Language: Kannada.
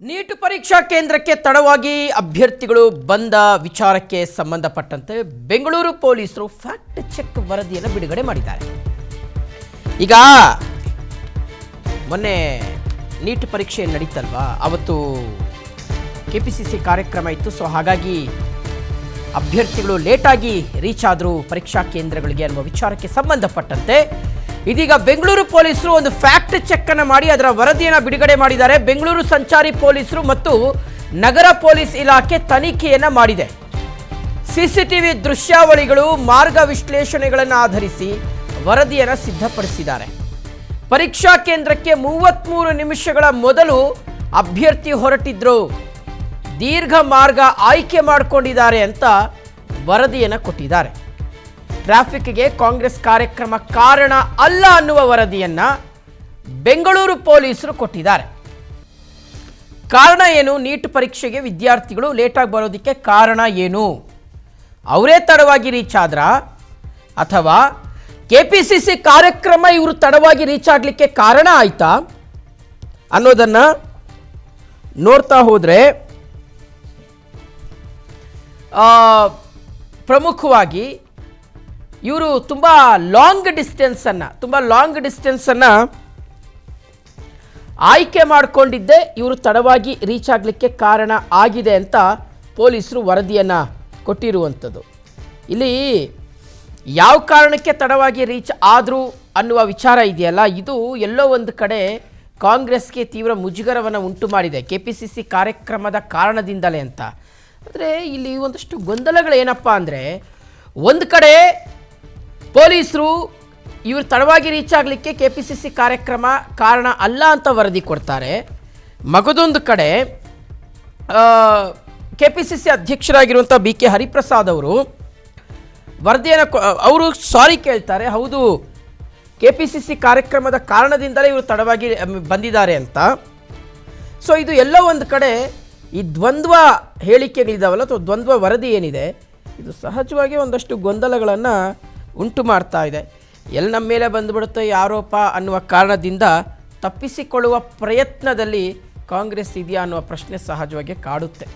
ನೀಟ್ ಪರೀಕ್ಷಾ ಕೇಂದ್ರಕ್ಕೆ ತಡವಾಗಿ ಅಭ್ಯರ್ಥಿಗಳು ಬಂದ ವಿಚಾರಕ್ಕೆ ಸಂಬಂಧಪಟ್ಟಂತೆ ಬೆಂಗಳೂರು ಪೊಲೀಸರು ಫ್ಯಾಕ್ಟ್ ಚೆಕ್ ವರದಿಯನ್ನು ಬಿಡುಗಡೆ ಮಾಡಿದ್ದಾರೆ. ಈಗ ಮೊನ್ನೆ ನೀಟ್ ಪರೀಕ್ಷೆ ನಡೀತಲ್ವಾ, ಅವತ್ತು ಕೆಪಿಸಿಸಿ ಕಾರ್ಯಕ್ರಮ ಇತ್ತು. ಸೊ ಹಾಗಾಗಿ ಅಭ್ಯರ್ಥಿಗಳು ಲೇಟಾಗಿ ರೀಚ್ ಆದರೂ ಪರೀಕ್ಷಾ ಕೇಂದ್ರಗಳಿಗೆ ಅನ್ನುವ ವಿಚಾರಕ್ಕೆ ಸಂಬಂಧಪಟ್ಟಂತೆ ಇದೀಗ ಬೆಂಗಳೂರು ಪೊಲೀಸರು ಒಂದು ಫ್ಯಾಕ್ಟ್ ಚೆಕ್ ಅನ್ನು ಮಾಡಿ ಅದರ ವರದಿಯನ್ನು ಬಿಡುಗಡೆ ಮಾಡಿದ್ದಾರೆ. ಬೆಂಗಳೂರು ಸಂಚಾರಿ ಪೊಲೀಸರು ಮತ್ತು ನಗರ ಪೊಲೀಸ್ ಇಲಾಖೆ ತನಿಖೆಯನ್ನು ಮಾಡಿದೆ. ಸಿಸಿಟಿವಿ ದೃಶ್ಯಾವಳಿಗಳು, ಮಾರ್ಗ ವಿಶ್ಲೇಷಣೆಗಳನ್ನು ಆಧರಿಸಿ ವರದಿಯನ್ನು ಸಿದ್ಧಪಡಿಸಿದ್ದಾರೆ. ಪರೀಕ್ಷಾ ಕೇಂದ್ರಕ್ಕೆ 33 ನಿಮಿಷಗಳ ಮೊದಲು ಅಭ್ಯರ್ಥಿ ಹೊರಟಿದ್ರು, ದೀರ್ಘ ಮಾರ್ಗ ಆಯ್ಕೆ ಮಾಡಿಕೊಂಡಿದ್ದಾರೆ ಅಂತ ವರದಿಯನ್ನು ಕೊಟ್ಟಿದ್ದಾರೆ. ಟ್ರಾಫಿಕ್ಗೆ ಕಾಂಗ್ರೆಸ್ ಕಾರ್ಯಕ್ರಮ ಕಾರಣ ಅಲ್ಲ ಅನ್ನುವ ವರದಿಯನ್ನ ಬೆಂಗಳೂರು ಪೊಲೀಸರು ಕೊಟ್ಟಿದ್ದಾರೆ. ಕಾರಣ ಏನು? ನೀಟ್ ಪರೀಕ್ಷೆಗೆ ವಿದ್ಯಾರ್ಥಿಗಳು ಲೇಟಾಗಿ ಬರೋದಕ್ಕೆ ಕಾರಣ ಏನು? ಅವರೇ ತಡವಾಗಿ ರೀಚ್ ಆದ್ರ ಅಥವಾ ಕೆಪಿಸಿಸಿ ಕಾರ್ಯಕ್ರಮ ಇವರು ತಡವಾಗಿ ರೀಚ್ ಆಗಲಿಕ್ಕೆ ಕಾರಣ ಆಯ್ತಾ ಅನ್ನೋದನ್ನ ನೋಡ್ತಾ ಹೋದ್ರೆ ಪ್ರಮುಖವಾಗಿ ಇವರು ತುಂಬ ಲಾಂಗ್ ಡಿಸ್ಟೆನ್ಸನ್ನು ಆಯ್ಕೆ ಮಾಡಿಕೊಂಡಿದ್ದೇ ಇವರು ತಡವಾಗಿ ರೀಚ್ ಆಗಲಿಕ್ಕೆ ಕಾರಣ ಆಗಿದೆ ಅಂತ ಪೊಲೀಸರು ವರದಿಯನ್ನು ಕೊಟ್ಟಿರುವಂಥದ್ದು. ಇಲ್ಲಿ ಯಾವ ಕಾರಣಕ್ಕೆ ತಡವಾಗಿ ರೀಚ್ ಆದರು ಅನ್ನುವ ವಿಚಾರ ಇದೆಯಲ್ಲ, ಇದು ಎಲ್ಲೋ ಒಂದು ಕಡೆ ಕಾಂಗ್ರೆಸ್ಗೆ ತೀವ್ರ ಮುಜುಗರವನ್ನು ಉಂಟು ಮಾಡಿದೆ, ಕೆಪಿಸಿಸಿ ಕಾರ್ಯಕ್ರಮದ ಕಾರಣದಿಂದಲೇ ಅಂತ. ಆದರೆ ಇಲ್ಲಿ ಒಂದಷ್ಟು ಗೊಂದಲಗಳೇನಪ್ಪ ಅಂದರೆ, ಒಂದು ಕಡೆ ಪೊಲೀಸರು ಇವರು ತಡವಾಗಿ ರೀಚ್ ಆಗಲಿಕ್ಕೆ ಕೆಪಿಸಿಸಿ ಕಾರ್ಯಕ್ರಮ ಕಾರಣ ಅಲ್ಲ ಅಂತ ವರದಿ ಕೊಡ್ತಾರೆ. ಮಗದೊಂದು ಕಡೆ ಕೆಪಿಸಿಸಿ ಅಧ್ಯಕ್ಷರಾಗಿರುವಂಥ BK ಹರಿಪ್ರಸಾದ್ ಅವರು ವರದಿಯನ್ನು ಅವರು ಸಾರಿ ಕೇಳ್ತಾರೆ, ಹೌದು ಕೆಪಿಸಿಸಿ ಕಾರ್ಯಕ್ರಮದ ಕಾರಣದಿಂದಲೇ ಇವರು ತಡವಾಗಿ ಬಂದಿದ್ದಾರೆ ಅಂತ. ಸೊ ಇದು ಎಲ್ಲೋ ಒಂದು ಕಡೆ ಈ ದ್ವಂದ್ವ ಹೇಳಿಕೆಗಳಿದಾವಲ್ಲ ಅಥವಾ ದ್ವಂದ್ವ ವರದಿ ಏನಿದೆ, ಇದು ಸಹಜವಾಗಿ ಒಂದಷ್ಟು ಗೊಂದಲಗಳನ್ನು ಉಂಟು ಮಾಡ್ತಾ ಇದೆ. ಎಲ್ಲಿ ನಮ್ಮ ಮೇಲೆ ಬಂದುಬಿಡುತ್ತೆ ಆರೋಪ ಅನ್ನುವ ಕಾರಣದಿಂದ ತಪ್ಪಿಸಿಕೊಳ್ಳುವ ಪ್ರಯತ್ನದಲ್ಲಿ ಕಾಂಗ್ರೆಸ್ ಇದೆಯಾ ಅನ್ನುವ ಪ್ರಶ್ನೆ ಸಹಜವಾಗಿ ಕಾಡುತ್ತೆ.